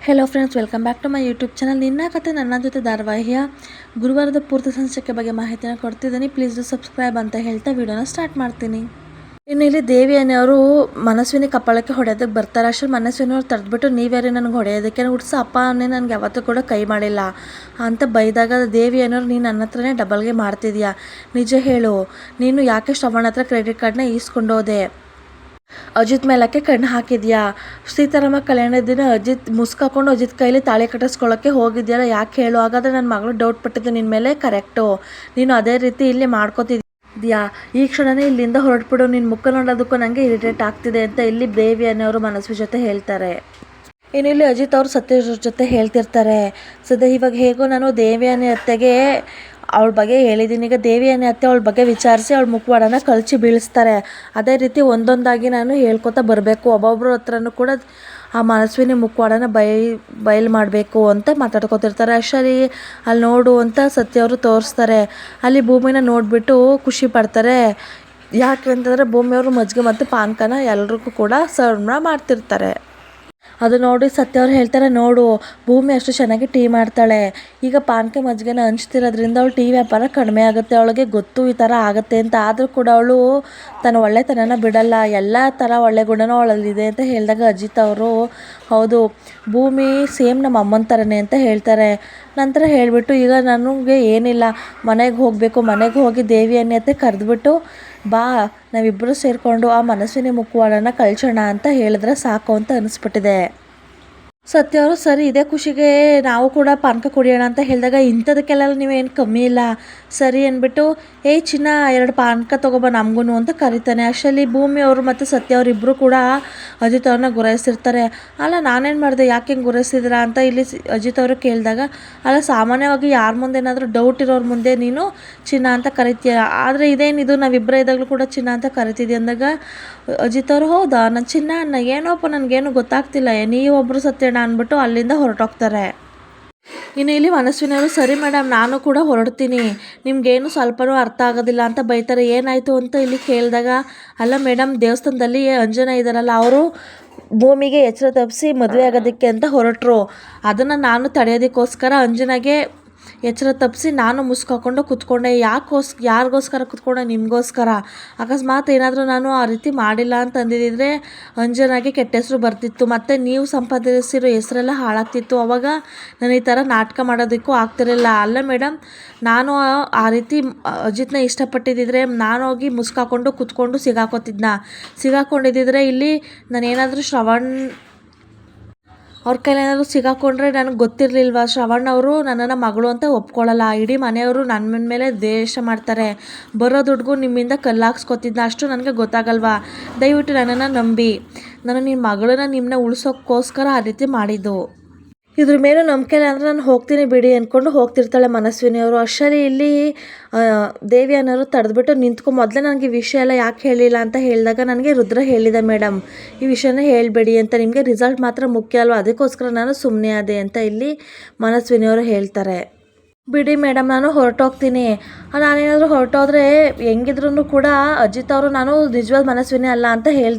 Hello friends, welcome back to my YouTube channel. ನಿನ್ನ ಕತೆ ನನ್ನ ಜೊತೆ ಧಾರಾವಾಹಿಯ ಗುರುವಾರದ ಪೂರ್ತಿ ಸಂಚಿಕೆ ಬಗ್ಗೆ ಮಾಹಿತಿನ ಕೊಡ್ತಿದ್ದೀನಿ. ಪ್ಲೀಸ್ ಡು ಸಬ್ಸ್ಕ್ರೈಬ್ ಅಂತ ಹೇಳ್ತಾ ವಿಡಿಯೋನ ಸ್ಟಾರ್ಟ್ ಮಾಡ್ತೀನಿ. ಇನ್ನು ಇಲ್ಲಿ ದೇವಿಯನ್ನವರು ಮನಸ್ವಿನಿ ಕಪಾಳಕ್ಕೆ ಹೊಡೆಯೋದಕ್ಕೆ ಬರ್ತಾರೆ. ಅಷ್ಟರಲ್ಲಿ ಮನಸ್ವಿನಿಯವ್ರು ತಡೆದ್ಬಿಟ್ಟು ನೀವ್ಯಾರೇ ನನಗೆ ಹೊಡೆಯೋದಕ್ಕೆ, ಹುಡ್ಸ ಅಪ್ಪನೇ ನನಗೆ ಯಾವತ್ತೂ ಕೂಡ ಕೈ ಮಾಡಿಲ್ಲ ಅಂತ ಬೈದಾಗ ದೇವಿಯನ್ನವರು ನೀನು ನನ್ನ ಹತ್ರನೇ ಡಬಲ್ಗೆ ಮಾಡ್ತಿದ್ಯಾ, ನಿಜ ಹೇಳು, ನೀನು ಯಾಕೆ ಶ್ರವಣ ಹತ್ರ ಕ್ರೆಡಿಟ್ ಕಾರ್ಡ್ನ ಈಸ್ಕೊಂಡೋದೆ, ಅಜಿತ್ ಮೇಲಕ್ಕೆ ಕಣ್ಣು ಹಾಕಿದ್ಯಾ, ಸೀತಾರಾಮ ಕಲ್ಯಾಣದ ದಿನ ಅಜಿತ್ ಮುಸ್ಕಾಕೊಂಡು ಅಜಿತ್ ಕೈಲಿ ತಾಳಿ ಕಟ್ಟಿಸ್ಕೊಳ್ಳೋಕ್ಕೆ ಹೋಗಿದ್ಯಲ್ಲ, ಯಾಕೆ ಹೇಳು. ಹಾಗಾದರೆ ನನ್ನ ಮಗಳು ಡೌಟ್ ಪಟ್ಟಿದ್ದು ನಿನ್ನ ಮೇಲೆ ಕರೆಕ್ಟು, ನೀನು ಅದೇ ರೀತಿ ಇಲ್ಲಿ ಮಾಡ್ಕೋತಿದ್ಯಾ, ಈ ಕ್ಷಣನೇ ಇಲ್ಲಿಂದ ಹೊರಟ್ಬಿಡು, ನಿನ್ನ ಮುಖ ನೋಡೋದಕ್ಕೂ ನನಗೆ ಇರಿಟೇಟ್ ಆಗ್ತಿದೆ ಅಂತ ಇಲ್ಲಿ ದೇವಿ ಅನ್ನೋರು ಮನಸ್ವಿ ಜೊತೆ ಹೇಳ್ತಾರೆ. ಇನ್ನು ಇಲ್ಲಿ ಅಜಿತ್ ಅವರು ಸತ್ಯ ಜೊತೆ ಹೇಳ್ತಿರ್ತಾರೆ, ಸದ್ಯ ಇವಾಗ ಹೇಗೋ ನಾನು ದೇವಿ ಅನ್ನೋ ಅತ್ತೆಗೆ ಅವಳ ಬಗ್ಗೆ ಹೇಳಿದ್ದೀನಿ, ಈಗ ದೇವಿಯನ್ನೇ ಅತ್ತೆ ಅವಳ ಬಗ್ಗೆ ವಿಚಾರಿಸಿ ಅವಳ ಮುಖವಾಡನ ಕಳಚಿ ಬೀಳಿಸ್ತಾರೆ. ಅದೇ ರೀತಿ ಒಂದೊಂದಾಗಿ ನಾನು ಹೇಳ್ಕೊತಾ ಬರಬೇಕು, ಒಬ್ಬೊಬ್ಬರ ಹತ್ರನೂ ಕೂಡ ಆ ಮನಸ್ವಿನಿ ಮುಖವಾಡನ ಬಯಲು ಮಾಡಬೇಕು ಅಂತ ಮಾತಾಡ್ಕೊತಿರ್ತಾರೆ. ಅಷ್ಟರಲ್ಲಿ ಅಲ್ಲಿ ನೋಡು ಅಂತ ಸತ್ಯ ಅವರು ತೋರಿಸ್ತಾರೆ. ಅಲ್ಲಿ ಭೂಮಿನ ನೋಡಿಬಿಟ್ಟು ಖುಷಿ ಪಡ್ತಾರೆ. ಯಾಕೆ ಅಂತಂದರೆ ಭೂಮಿಯವರು ಮಜ್ಜಿಗೆ ಮತ್ತು ಪಾನಕನ ಎಲ್ರಿಗೂ ಕೂಡ ಸರ್ವ್ ಮಾಡ್ತಿರ್ತಾರೆ. ಅದು ನೋಡಿ ಸತ್ಯ ಅವ್ರು ಹೇಳ್ತಾರೆ, ನೋಡು ಭೂಮಿ ಅಷ್ಟು ಚೆನ್ನಾಗಿ ಟೀ ಮಾಡ್ತಾಳೆ, ಈಗ ಪಾನಕ ಮಜ್ಜಿಗೆನ ಹಂಚ್ತಿರೋದ್ರಿಂದ ಅವಳು ಟೀ ವ್ಯಾಪಾರ ಕಡಿಮೆ ಆಗುತ್ತೆ, ಅವಳಿಗೆ ಗೊತ್ತು ಈ ಥರ ಆಗುತ್ತೆ ಅಂತ. ಆದರೂ ಕೂಡ ಅವಳು ತನ್ನ ಒಳ್ಳೆತನನ ಬಿಡಲ್ಲ, ಎಲ್ಲ ಥರ ಒಳ್ಳೆ ಗುಣನೂ ಅವಳಲ್ಲಿದೆ ಅಂತ ಹೇಳಿದಾಗ ಅಜಿತ್ ಅವರು ಹೌದು ಭೂಮಿ ಸೇಮ್ ನಮ್ಮ ಅಮ್ಮನ ಥರನೇ ಅಂತ ಹೇಳ್ತಾರೆ. ನಂತರ ಹೇಳಿಬಿಟ್ಟು ಈಗ ನನಗೆ ಏನಿಲ್ಲ, ಮನೆಗೆ ಹೋಗಬೇಕು, ಮನೆಗೆ ಹೋಗಿ ದೇವಿ ಅನ್ನತ್ತೆ ಕರೆದ್ಬಿಟ್ಟು ಬಾ ನಾವಿಬ್ಬರು ಸೇರಿಕೊಂಡು ಆ ಮನಸ್ವಿನಿ ಮುಖವಾಡನ ಕಳ್ಸೋಣ ಅಂತ ಹೇಳಿದ್ರೆ ಸಾಕು ಅಂತ ಅನಿಸ್ಬಿಟ್ಟಿದೆ. ಸತ್ಯ ಅವರು ಸರಿ ಇದೇ ಖುಷಿಗೆ ನಾವು ಕೂಡ ಪಾನಕ ಕುಡಿಯೋಣ ಅಂತ ಹೇಳಿದಾಗ ಇಂಥದಕ್ಕೆಲ್ಲ ನೀವೇನು ಕಮ್ಮಿ ಇಲ್ಲ ಸರಿ ಅಂದ್ಬಿಟ್ಟು ಚಿನ್ನ 2 ಪಾನಕ ತೊಗೊಬ ನಮಗೂ ಅಂತ ಕರಿತಾನೆ. ಅಷ್ಟರಲ್ಲಿ ಭೂಮಿ ಅವರು ಮತ್ತು ಸತ್ಯ ಅವರಿಬ್ಬರು ಕೂಡ ಅಜಿತ್ ಅವ್ರನ್ನ ಗುರಾಯಿಸಿರ್ತಾರೆ. ಅಲ್ಲ ನಾನೇನು ಮಾಡಿದೆ, ಯಾಕೆ ಹಿಂಗೆ ಗುರಾಯಿಸಿದ್ದೀರಾ ಅಂತ ಇಲ್ಲಿ ಅಜಿತ್ ಅವರು ಕೇಳಿದಾಗ, ಅಲ್ಲ ಸಾಮಾನ್ಯವಾಗಿ ಯಾರ ಮುಂದೆ ಏನಾದರೂ ಡೌಟ್ ಇರೋರ ಮುಂದೆ ನೀನು ಚಿನ್ನ ಅಂತ ಕರಿತೀಯ, ಆದರೆ ಇದೇನಿದು ನಾವಿಬ್ಬರೇ ಇದ್ದಾಗಲೂ ಕೂಡ ಚಿನ್ನ ಅಂತ ಕರಿತಿದ್ದೆ ಅಂದಾಗ ಅಜಿತ್ ಅವರು ಹೌದಾ ನಾನು ಚಿನ್ನ ಅನ್ನ ಏನೋಪ್ಪ ನನಗೇನು ಗೊತ್ತಾಗ್ತಿಲ್ಲ, ನೀವೊಬ್ಬರು ಸತ್ಯಣ್ಣ ಅಂದ್ಬಿಟ್ಟು ಅಲ್ಲಿಂದ ಹೊರಟೋಗ್ತಾರೆ. ಇನ್ನು ಇಲ್ಲಿ ಮನಸ್ವಿನವರು ಸರಿ ಮೇಡಮ್ ನಾನು ಕೂಡ ಹೊರಡ್ತೀನಿ, ನಿಮ್ಗೇನು ಸ್ವಲ್ಪನೂ ಅರ್ಥ ಆಗೋದಿಲ್ಲ ಅಂತ ಬೈತಾರೆ. ಏನಾಯಿತು ಅಂತ ಇಲ್ಲಿ ಕೇಳಿದಾಗ, ಅಲ್ಲ ಮೇಡಮ್ ದೇವಸ್ಥಾನದಲ್ಲಿ ಅಂಜನಾ ಇದ್ದಾರಲ್ಲ ಅವರು ಭೂಮಿಗೆ ಎಚ್ಚರ ತಪ್ಪಿಸಿ ಮದುವೆ ಆಗೋದಕ್ಕೆ ಅಂತ ಹೊರಟರು, ಅದನ್ನು ನಾನು ತಡೆಯೋದಕ್ಕೋಸ್ಕರ ಅಂಜನಾಗೆ ಎಚ್ಚರ ತಪ್ಪಿಸಿ ನಾನು ಮುಸ್ಕಾಕೊಂಡು ಕೂತ್ಕೊಂಡೆ. ಯಾರಿಗೋಸ್ಕರ ಕೂತ್ಕೊಂಡೆ, ನಿಮಗೋಸ್ಕರ. ಅಕಸ್ಮಾತ್ ಏನಾದರೂ ನಾನು ಆ ರೀತಿ ಮಾಡಿಲ್ಲ ಅಂತ ಅಂದಿದ್ದರೆ ಅಂಜನಾಗೆ ಕೆಟ್ಟ ಹೆಸರು ಬರ್ತಿತ್ತು, ಮತ್ತು ನೀವು ಸಂಪಾದಿಸಿರೋ ಹೆಸರೆಲ್ಲ ಹಾಳಾಗ್ತಿತ್ತು, ಅವಾಗ ನಾನು ಈ ಥರ ನಾಟಕ ಮಾಡೋದಕ್ಕೂ ಆಗ್ತಿರಲಿಲ್ಲ. ಅಲ್ಲ ಮೇಡಮ್ ನಾನು ಆ ರೀತಿ ಅಜಿತ್ನ ಇಷ್ಟಪಟ್ಟಿದ್ದಿದ್ರೆ ನಾನು ಹೋಗಿ ಮುಸ್ಕಾಕೊಂಡು ಕೂತ್ಕೊಂಡು ಸಿಗಾಕೊಂಡಿದ್ದಿದ್ರೆ ಇಲ್ಲಿ ನಾನೇನಾದರೂ ಶ್ರವಣ್ ಅವ್ರ ಕೈಲೇನಾದರೂ ಸಿಗಾಕೊಂಡ್ರೆ ನನಗೆ ಗೊತ್ತಿರಲಿಲ್ವ, ಶ್ರವಣ್ ಅವರು ನನ್ನನ್ನು ಮಗಳು ಅಂತ ಒಪ್ಕೊಳ್ಳಲ್ಲ, ಇಡೀ ಮನೆಯವರು ನನ್ನ ಮೇಲೆ ದ್ವೇಷ ಮಾಡ್ತಾರೆ, ಬರೋ ದುಡ್ಗೂ ನಿಮ್ಮಿಂದ ಕಲ್ಲಾಕ್ಸ್ಕೊತಿದ್ನ, ಅಷ್ಟು ನನಗೆ ಗೊತ್ತಾಗಲ್ವಾ, ದಯವಿಟ್ಟು ನನ್ನನ್ನು ನಂಬಿ, ನಾನು ನಿಮ್ಮ ಮಗಳನ್ನ ನಿಮ್ಮನ್ನ ಉಳಿಸೋಕ್ಕೋಸ್ಕರ ಆ ರೀತಿ ಮಾಡಿದ್ದು, ಇದ್ರ ಮೇಲೆ ನಂಬಿಕೆ ಅಂದರೆ ನಾನು ಹೋಗ್ತೀನಿ ಬಿಡಿ ಅಂದ್ಕೊಂಡು ಹೋಗ್ತಿರ್ತಾಳೆ ಮನಸ್ವಿನಿಯವರು. ಅಷ್ಟರಲ್ಲಿ ಇಲ್ಲಿ ದೇವಿ ಅನ್ನೋರು ತಡೆದ್ಬಿಟ್ಟು ಮೊದಲೇ ನನಗೆ ಈ ವಿಷಯ ಎಲ್ಲ ಯಾಕೆ ಹೇಳಿಲ್ಲ ಅಂತ ಹೇಳಿದಾಗ ನನಗೆ ರುದ್ರ ಹೇಳಿದೆ ಮೇಡಮ್ ಈ ವಿಷಯನ ಹೇಳಬೇಡಿ ಅಂತ, ನಿಮಗೆ ರಿಸಲ್ಟ್ ಮಾತ್ರ ಮುಖ್ಯ ಅಲ್ವಾ, ಅದಕ್ಕೋಸ್ಕರ ನಾನು ಸುಮ್ಮನೆ ಆದೆ ಅಂತ ಇಲ್ಲಿ ಮನಸ್ವಿನಿಯವರು ಹೇಳ್ತಾರೆ. ಬಿಡಿ ಮೇಡಮ್ ನಾನು ಹೊರಟೋಗ್ತೀನಿ, ನಾನೇನಾದರೂ ಹೊರಟೋದ್ರೆ ಹೆಂಗಿದ್ರು ಕೂಡ ಅಜಿತ್ ಅವರು ನಾನು ನಿಜವಾದ ಮನಸ್ವಿನಿ ಅಲ್ಲ ಅಂತ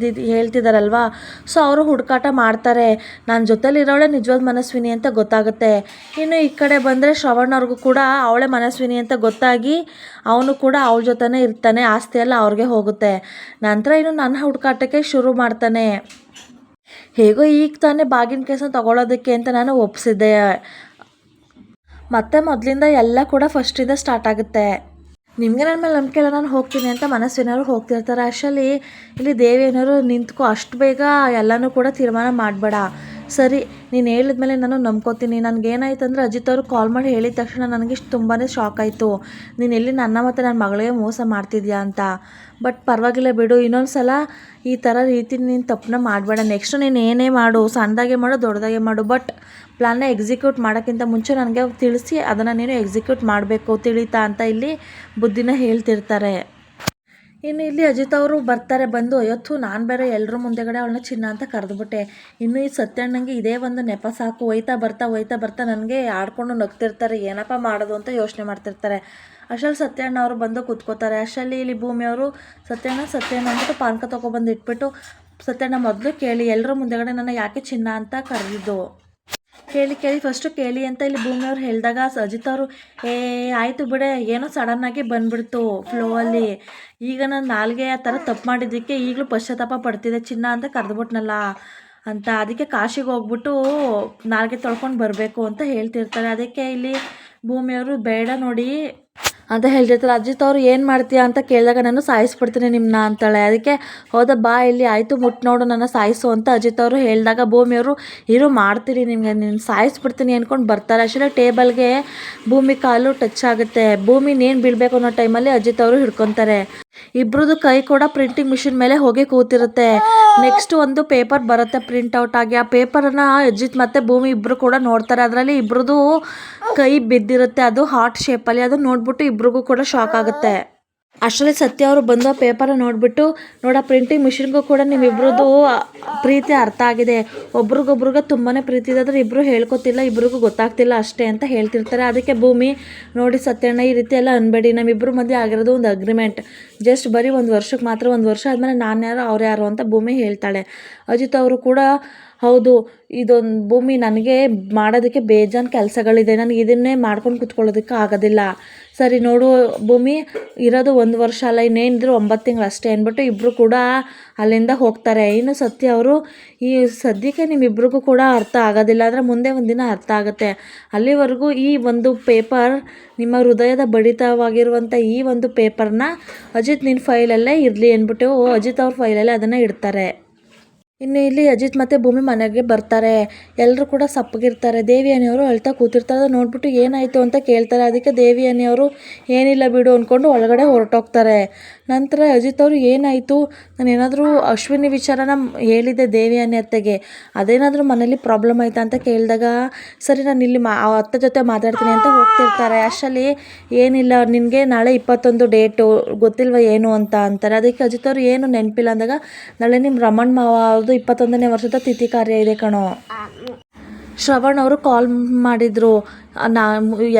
ಹೇಳ್ತಿದ್ದಾರಲ್ವಾ, ಸೊ ಅವರು ಹುಡುಕಾಟ ಮಾಡ್ತಾರೆ, ನನ್ನ ಜೊತೆಲಿರೋಳೆ ನಿಜವಾದ ಮನಸ್ವಿನಿ ಅಂತ ಗೊತ್ತಾಗುತ್ತೆ. ಇನ್ನು ಈ ಕಡೆ ಬಂದರೆ ಶ್ರವಣ್ ಅವ್ರಿಗೂ ಕೂಡ ಅವಳೇ ಮನಸ್ವಿನಿ ಅಂತ ಗೊತ್ತಾಗಿ ಅವನು ಕೂಡ ಅವಳ ಜೊತೆನೇ ಇರ್ತಾನೆ, ಆಸ್ತಿ ಎಲ್ಲ ಅವ್ರಿಗೆ ಹೋಗುತ್ತೆ. ನಂತರ ಇನ್ನು ನನ್ನ ಹುಡುಕಾಟಕ್ಕೆ ಶುರು ಮಾಡ್ತಾನೆ. ಹೇಗೋ ಈಗ ತಾನೇ ಬಾಗಿನ ಕೇಸನ್ನು ತಗೊಳ್ಳೋದಕ್ಕೆ ಅಂತ ನಾನು ಒಪ್ಪಿಸಿದ್ದೆ, ಮತ್ತು ಮೊದಲಿಂದ ಎಲ್ಲ ಕೂಡ ಫಸ್ಟಿಂದ ಸ್ಟಾರ್ಟ್ ಆಗುತ್ತೆ, ನಿಮಗೆ ನನ್ನ ಮೇಲೆ ನಂಬಿಕೆ ಇಲ್ಲ ನಾನು ಹೋಗ್ತೀನಿ ಅಂತ ಮನಸ್ವಿನವರು ಹೋಗ್ತಿರ್ತಾರೆ. ಅಷ್ಟರಲ್ಲಿ ಇಲ್ಲಿ ದೇವಿಯನ್ನವರು ನಿಂತ್ಕೊ, ಅಷ್ಟು ಬೇಗ ಎಲ್ಲನೂ ಕೂಡ ತೀರ್ಮಾನ ಮಾಡಬೇಡ, ಸರಿ ನೀನು ಹೇಳಿದ್ಮೇಲೆ ನಾನು ನಂಬ್ಕೋತೀನಿ. ನನಗೇನಾಯ್ತು ಅಂದರೆ ಅಜಿತ್ ಅವರು ಕಾಲ್ ಮಾಡಿ ಹೇಳಿದ ತಕ್ಷಣ ನನಗೆ ತುಂಬಾ ಶಾಕ್ ಆಯಿತು, ನೀನು ಎಲ್ಲಿ ನನ್ನ ಮತ್ತು ನನ್ನ ಮಗಳಿಗೆ ಮೋಸ ಮಾಡ್ತಿದ್ಯಾ ಅಂತ. ಬಟ್ ಪರವಾಗಿಲ್ಲ ಬಿಡು, ಇನ್ನೊಂದು ಸಲ ಈ ಥರ ರೀತಿ ನೀನು ತಪ್ಪನ್ನ ಮಾಡಬೇಡ, ನೆಕ್ಸ್ಟು ನೀನು ಏನೇ ಮಾಡು, ಸಣ್ಣದಾಗೆ ಮಾಡು ದೊಡ್ಡದಾಗೆ ಮಾಡು, ಬಟ್ ಪ್ಲ್ಯಾನ್ನ ಎಕ್ಸಿಕ್ಯೂಟ್ ಮಾಡೋಕ್ಕಿಂತ ಮುಂಚೆ ನನಗೆ ತಿಳಿಸಿ ಅದನ್ನು ನೀನು ಎಕ್ಸಿಕ್ಯೂಟ್ ಮಾಡಬೇಕು ತಿಳಿತಾ ಅಂತ ಇಲ್ಲಿ ಬುದ್ಧಿನ ಹೇಳ್ತಿರ್ತಾರೆ. ಇನ್ನು ಇಲ್ಲಿ ಅಜಿತ್ ಅವರು ಬರ್ತಾರೆ, ಬಂದು ಅಯ್ಯತ್ತು ನಾನು ಬೇರೆ ಎಲ್ಲರ ಮುಂದೆಗಡೆ ಅವಳನ್ನ ಚಿನ್ನ ಅಂತ ಕರೆದುಬಿಟ್ಟೆ, ಇನ್ನು ಈ ಸತ್ಯಣ್ಣಂಗೆ ಇದೇ ಒಂದು ನೆಪ ಸಾಕು, ಹೋಯ್ತಾ ಬರ್ತಾ ನನಗೆ ಆಡ್ಕೊಂಡು ನಗ್ತಿರ್ತಾರೆ, ಏನಪ್ಪ ಮಾಡೋದು ಅಂತ ಯೋಚನೆ ಮಾಡ್ತಿರ್ತಾರೆ. ಅಷ್ಟರಲ್ಲಿ ಸತ್ಯಣ್ಣ ಅವರು ಬಂದು ಕೂತ್ಕೋತಾರೆ. ಅಷ್ಟರಲ್ಲಿ ಇಲ್ಲಿ ಭೂಮಿಯವರು ಸತ್ಯಣ್ಣ ಅಂದ್ಬಿಟ್ಟು ಪಾನಕ ತೊಗೊಬಂದು ಇಟ್ಬಿಟ್ಟು, ಸತ್ಯಣ್ಣ ಮೊದಲು ಕೇಳಿ ಎಲ್ಲರ ಮುಂದೆಗಡೆ ನನ್ನ ಯಾಕೆ ಚಿನ್ನ ಅಂತ ಕರೆದಿದ್ದು, ಕೇಳಿ ಫಸ್ಟು ಕೇಳಿ ಅಂತ ಇಲ್ಲಿ ಭೂಮಿಯವ್ರು ಹೇಳಿದಾಗ ಅಜಿತ್ ಅವರು ಆಯಿತು ಬಿಡೆ ಏನೋ ಸಡನ್ನಾಗಿ ಬಂದ್ಬಿಡ್ತು ಫ್ಲೋ ಅಲ್ಲಿ. ಈಗ ನಾನು ನಾಲ್ಗೆ ಆ ಥರ ತಪ್ಪು ಮಾಡಿದ್ದಕ್ಕೆ ಈಗಲೂ ಪಶ್ಚಾತ್ತಾಪ ಪಡ್ತಿದೆ ಚಿನ್ನ ಅಂತ ಕರೆದ್ಬಿಟ್ನಲ್ಲ ಅಂತ. ಅದಕ್ಕೆ ಕಾಶಿಗೆ ಹೋಗ್ಬಿಟ್ಟು ನಾಲ್ಗೆ ತೊಳ್ಕೊಂಡು ಬರಬೇಕು ಅಂತ ಹೇಳ್ತಿರ್ತಾರೆ. ಅದಕ್ಕೆ ಇಲ್ಲಿ ಭೂಮಿಯವರು ಬೇಡ ನೋಡಿ ಅಂತ ಹೇಳ್ತಿರ್ತಾರೆ. ಅಜಿತ್ ಅವರು ಏನು ಮಾಡ್ತೀಯಾ ಅಂತ ಕೇಳಿದಾಗ ನಾನು ಸಾಯಿಸ್ಬಿಡ್ತೀನಿ ನಿಮ್ಮನ್ನ ಅಂತಾಳೆ. ಅದಕ್ಕೆ ಹೌದಾ ಬಾ ಇಲ್ಲಿ ಆಯಿತು ಮುಟ್ಟು ನೋಡು ನನ್ನ ಸಾಯಿಸು ಅಂತ ಅಜಿತ್ ಅವರು ಹೇಳಿದಾಗ ಭೂಮಿಯವರು ಇರು ಮಾಡ್ತೀನಿ ನಿಮಗೆ ನೀನು ಸಾಯಿಸ್ಬಿಡ್ತೀನಿ ಅಂದ್ಕೊಂಡು ಬರ್ತಾರೆ. ಅಷ್ಟೇ ಟೇಬಲ್ಗೆ ಭೂಮಿ ಕಾಲು ಟಚ್ ಆಗುತ್ತೆ. ಭೂಮಿ ನೇನು ಬೀಳಬೇಕು ಅನ್ನೋ ಟೈಮಲ್ಲಿ ಅಜಿತ್ ಅವರು ಹಿಡ್ಕೊತಾರೆ. ಇಬ್ರದ್ದು ಕೈ ಕೂಡ ಪ್ರಿಂಟಿಂಗ್ ಮಿಷಿನ್ ಮೇಲೆ ಹೋಗಿ ಕೂತಿರುತ್ತೆ. ನೆಕ್ಸ್ಟ್ ಒಂದು ಪೇಪರ್ ಬರುತ್ತೆ ಪ್ರಿಂಟ್ಔಟ್ ಆಗಿ. ಆ ಪೇಪರನ್ನು ಅಜಿತ್ ಮತ್ತು ಭೂಮಿ ಇಬ್ಬರು ಕೂಡ ನೋಡ್ತಾರೆ. ಅದರಲ್ಲಿ ಇಬ್ರದ್ದು ಕೈ ಬಿದ್ದಿರುತ್ತೆ, ಅದು ಹಾರ್ಟ್ ಶೇಪಲ್ಲಿ. ಅದು ನೋಡ್ಬಿಟ್ಟು ಇಬ್ರಿಗೂ ಕೂಡ ಶಾಕ್ ಆಗುತ್ತೆ. ಅಷ್ಟರಲ್ಲಿ ಸತ್ಯ ಅವರು ಬಂದು ಆ ಪೇಪರ್ ನೋಡಿಬಿಟ್ಟು ನೋಡ ಪ್ರಿಂಟಿಂಗ್ ಮಿಷಿನ್ಗೂ ಕೂಡ ನಿಮ್ಮಿಬ್ರದ್ದು ಪ್ರೀತಿ ಅರ್ಥ ಆಗಿದೆ, ಒಬ್ರಿಗೊಬ್ರಿಗೆ ತುಂಬಾ ಪ್ರೀತಿ ಇದೆ, ಆದರೆ ಇಬ್ಬರು ಹೇಳ್ಕೊತಿಲ್ಲ, ಇಬ್ರಿಗೂ ಗೊತ್ತಾಗ್ತಿಲ್ಲ ಅಷ್ಟೇ ಅಂತ ಹೇಳ್ತಿರ್ತಾರೆ. ಅದಕ್ಕೆ ಭೂಮಿ ನೋಡಿ ಸತ್ಯಣ್ಣ ಈ ರೀತಿ ಎಲ್ಲ ಅನ್ಬೇಡಿ, ನಮ್ಮಿಬ್ಬರು ಮಧ್ಯೆ ಆಗಿರೋದು ಒಂದು ಅಗ್ರಿಮೆಂಟ್, ಜಸ್ಟ್ ಬರೀ 1 ವರ್ಷಕ್ಕೆ ಮಾತ್ರ, 1 ವರ್ಷ ಆದಮೇಲೆ ನಾನು ಯಾರು ಅವ್ರು ಯಾರು ಅಂತ ಭೂಮಿ ಹೇಳ್ತಾಳೆ. ಅಜಿತ್ ಅವರು ಕೂಡ ಹೌದು ಇದೊಂದು ಭೂಮಿ ನನಗೆ ಮಾಡೋದಕ್ಕೆ ಬೇಜಾನ್ ಕೆಲಸಗಳಿದೆ, ನನಗೆ ಇದನ್ನೇ ಮಾಡ್ಕೊಂಡು ಕೂತ್ಕೊಳ್ಳೋದಕ್ಕೆ ಆಗೋದಿಲ್ಲ. ಸರಿ ನೋಡು ಭೂಮಿ ಇರೋದು 1 ವರ್ಷ ಅಲ್ಲ, ಇನ್ನೇನಿದ್ರು 9 ತಿಂಗಳು ಅಷ್ಟೇ ಅಂದ್ಬಿಟ್ಟು ಇಬ್ಬರು ಕೂಡ ಅಲ್ಲಿಂದ ಹೋಗ್ತಾರೆ. ಇನ್ನು ಸತ್ಯ ಅವರು ಈ ಸದ್ಯಕ್ಕೆ ನಿಮ್ಮಿಬ್ರಿಗೂ ಕೂಡ ಅರ್ಥ ಆಗೋದಿಲ್ಲ, ಆದರೆ ಮುಂದೆ ಒಂದಿನ ಅರ್ಥ ಆಗುತ್ತೆ. ಅಲ್ಲಿವರೆಗೂ ಈ ಒಂದು ಪೇಪರ್ ನಿಮ್ಮ ಹೃದಯದ ಬಡಿತವಾಗಿರುವಂಥ ಈ ಒಂದು ಪೇಪರ್ನ ಅಜಿತ್ ನಿನ್ನ ಫೈಲಲ್ಲೇ ಇರಲಿ ಅಂದ್ಬಿಟ್ಟು ಅಜಿತ್ ಅವ್ರ ಫೈಲಲ್ಲೇ ಅದನ್ನು ಇಡ್ತಾರೆ. ಇನ್ನು ಇಲ್ಲಿ ಅಜಿತ್ ಮತ್ತು ಭೂಮಿ ಮನೆಗೆ ಬರ್ತಾರೆ. ಎಲ್ಲರೂ ಕೂಡ ಸಪ್ಪಗಿರ್ತಾರೆ. ದೇವಿಯನಿಯವರು ಅಳ್ತಾ ಕೂತಿರ್ತಾರೆ. ನೋಡ್ಬಿಟ್ಟು ಏನಾಯಿತು ಅಂತ ಕೇಳ್ತಾರೆ. ಅದಕ್ಕೆ ದೇವಿಯನಿಯವರು ಏನಿಲ್ಲ ಬಿಡು ಅಂದ್ಕೊಂಡು ಒಳಗಡೆ ಹೊರಟೋಗ್ತಾರೆ. ನಂತರ ಅಜಿತ್ ಅವರು ಏನಾಯಿತು, ನಾನೇನಾದರೂ ಅಶ್ವಿನಿ ವಿಚಾರನ ಹೇಳಿದ್ದೆ ದೇವಿಯನಿ ಅತ್ತೆಗೆ, ಅದೇನಾದರೂ ಮನೇಲಿ ಪ್ರಾಬ್ಲಮ್ ಆಯಿತಾ ಅಂತ ಕೇಳಿದಾಗ ಸರಿ ನಾನು ಇಲ್ಲಿ ಅತ್ತೆ ಜೊತೆ ಮಾತಾಡ್ತೀನಿ ಅಂತ ಹೋಗ್ತಿರ್ತಾರೆ. ಅಷ್ಟರಲ್ಲಿ ಏನಿಲ್ಲ ನಿನಗೆ ನಾಳೆ 21 ಡೇಟು ಗೊತ್ತಿಲ್ವ ಏನು ಅಂತ ಅಂತಾರೆ. ಅದಕ್ಕೆ ಅಜಿತ್ ಅವರು ಏನು ನೆನಪಿಲ್ಲ ಅಂದಾಗ ನಾಳೆ ನಿಮ್ಮ ರಮಣ್ ಮಾವ ಅವ್ರದ್ದು 21ನೇ ವರ್ಷದ ತಿಥಿ ಕಾರ್ಯ ಇದೆ ಕಣೋ. ಶ್ರವಣ್ ಅವರು ಕಾಲ್ ಮಾಡಿದರು,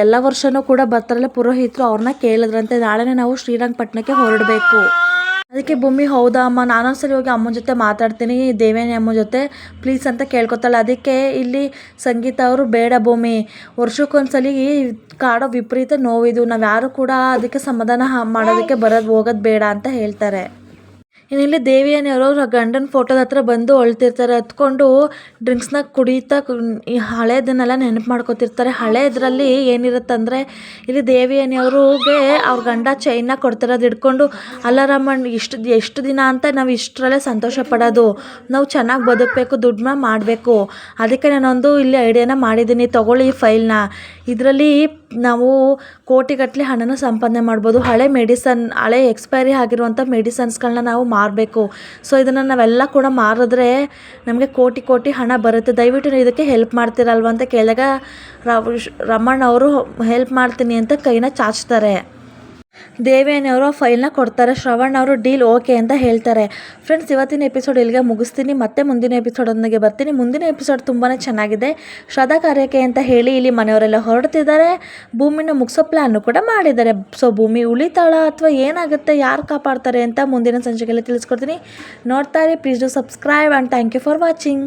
ಎಲ್ಲ ವರ್ಷವೂ ಕೂಡ ಬರ್ತಾರಲ್ಲ ಪುರೋಹಿತರು, ಅವ್ರನ್ನ ಕೇಳಿದ್ರಂತೆ ನಾಳೆನೇ ನಾವು ಶ್ರೀರಂಗಪಟ್ಟಣಕ್ಕೆ ಹೊರಡಬೇಕು. ಅದಕ್ಕೆ ಭೂಮಿ ಹೌದಾ ಅಮ್ಮ, ನಾನೊಂದ್ಸಲಿ ಹೋಗಿ ಅಮ್ಮನ ಜೊತೆ ಮಾತಾಡ್ತೀನಿ ದೇವೇನಿ ಅಮ್ಮ ಜೊತೆ ಪ್ಲೀಸ್ ಅಂತ ಕೇಳ್ಕೊತಾಳೆ. ಅದಕ್ಕೆ ಇಲ್ಲಿ ಸಂಗೀತ ಅವರು ಬೇಡ ಭೂಮಿ, ವರ್ಷಕ್ಕೊಂದ್ಸಲಿ ಕಾಡೋ ವಿಪರೀತ ನೋವಿದು, ನಾವು ಯಾರು ಕೂಡ ಅದಕ್ಕೆ ಸಮಾಧಾನ ಮಾಡೋದಕ್ಕೆ ಹೋಗೋದು ಬೇಡ ಅಂತ ಹೇಳ್ತಾರೆ. ಇನ್ನಿಲ್ಲಿ ದೇವಿಯನಿಯವರು ಅವ್ರ ಗಂಡನ ಫೋಟೋದ ಹತ್ರ ಬಂದು ಅಳ್ತಿರ್ತಾರೆ. ಹತ್ಕೊಂಡು ಡ್ರಿಂಕ್ಸ್ನ ಕುಡಿತಾ ಈ ಹಳೇದನ್ನೆಲ್ಲ ನೆನಪು ಮಾಡ್ಕೊತಿರ್ತಾರೆ. ಹಳೇದ್ರಲ್ಲಿ ಏನಿರುತ್ತಂದರೆ ಇಲ್ಲಿ ದೇವಿಯನಿಯವ್ರಿಗೆ ಅವ್ರ ಗಂಡ ಚೈನ್ನ ಕೊಡ್ತಿರೋದು ಹಿಡ್ಕೊಂಡು ಅಲಾರಾಮಣ್ಣ ಎಷ್ಟು ದಿನ ಅಂತ ನಾವು ಇಷ್ಟರಲ್ಲೇ ಸಂತೋಷ ಪಡೋದು, ನಾವು ಚೆನ್ನಾಗಿ ಬದುಕಬೇಕು, ದುಡ್ಡನ್ನ ಮಾಡಬೇಕು, ಅದಕ್ಕೆ ನಾನೊಂದು ಇಲ್ಲಿ ಐಡಿಯಾನ ಮಾಡಿದ್ದೀನಿ, ತೊಗೊಳ್ಳಿ ಈ ಫೈಲ್ನ. ಇದರಲ್ಲಿ ನಾವು ಕೋಟಿಗಟ್ಟಲೆ ಹಣನ ಸಂಪಾದನೆ ಮಾಡ್ಬೋದು. ಹಳೆ ಎಕ್ಸ್ಪೈರಿ ಆಗಿರುವಂಥ ಮೆಡಿಸನ್ಸ್ಗಳನ್ನ ನಾವು ಮಾರಬೇಕು. ಸೊ ಇದನ್ನು ನಾವೆಲ್ಲ ಕೂಡ ಮಾರಿದ್ರೆ ನಮಗೆ ಕೋಟಿ ಹಣ ಬರುತ್ತೆ, ದಯವಿಟ್ಟು ಇದಕ್ಕೆ ಹೆಲ್ಪ್ ಮಾಡ್ತೀರಲ್ವ ಅಂತ ಕೇಳಿದಾಗ ರಮಣ್ ಅವರು ಹೆಲ್ಪ್ ಮಾಡ್ತೀನಿ ಅಂತ ಕೈನ ಚಾಚ್ತಾರೆ. ದೇವೇನಿಯವರು ಆ ಫೈಲ್ನ ಕೊಡ್ತಾರೆ. ಶ್ರವಣ್ ಅವರು ಡೀಲ್ ಓಕೆ ಅಂತ ಹೇಳ್ತಾರೆ. ಫ್ರೆಂಡ್ಸ್, ಇವತ್ತಿನ ಎಪಿಸೋಡ್ ಇಲ್ಲಿಗೆ ಮುಗಿಸ್ತೀನಿ. ಮತ್ತೆ ಮುಂದಿನ ಎಪಿಸೋಡೊಂದಿಗೆ ಬರ್ತೀನಿ. ಮುಂದಿನ ಎಪಿಸೋಡ್ ತುಂಬಾ ಚೆನ್ನಾಗಿದೆ. ಶ್ರದ್ಧಾ ಕಾರ್ಯಕ್ಕೆ ಅಂತ ಹೇಳಿ ಇಲ್ಲಿ ಮನೆಯವರೆಲ್ಲ ಹೊರಡ್ತಿದ್ದಾರೆ. ಭೂಮಿನ ಮುಗಿಸೋ ಪ್ಲ್ಯಾನು ಕೂಡ ಮಾಡಿದ್ದಾರೆ. ಸೊ ಭೂಮಿ ಉಳಿತಾಳ ಅಥವಾ ಏನಾಗುತ್ತೆ, ಯಾರು ಕಾಪಾಡ್ತಾರೆ ಅಂತ ಮುಂದಿನ ಸಂಚಿಕೆಯಲ್ಲಿ ತಿಳಿಸ್ಕೊಡ್ತೀನಿ. ನೋಡ್ತಾ ಇರಿ. Please do subscribe and thank you for watching.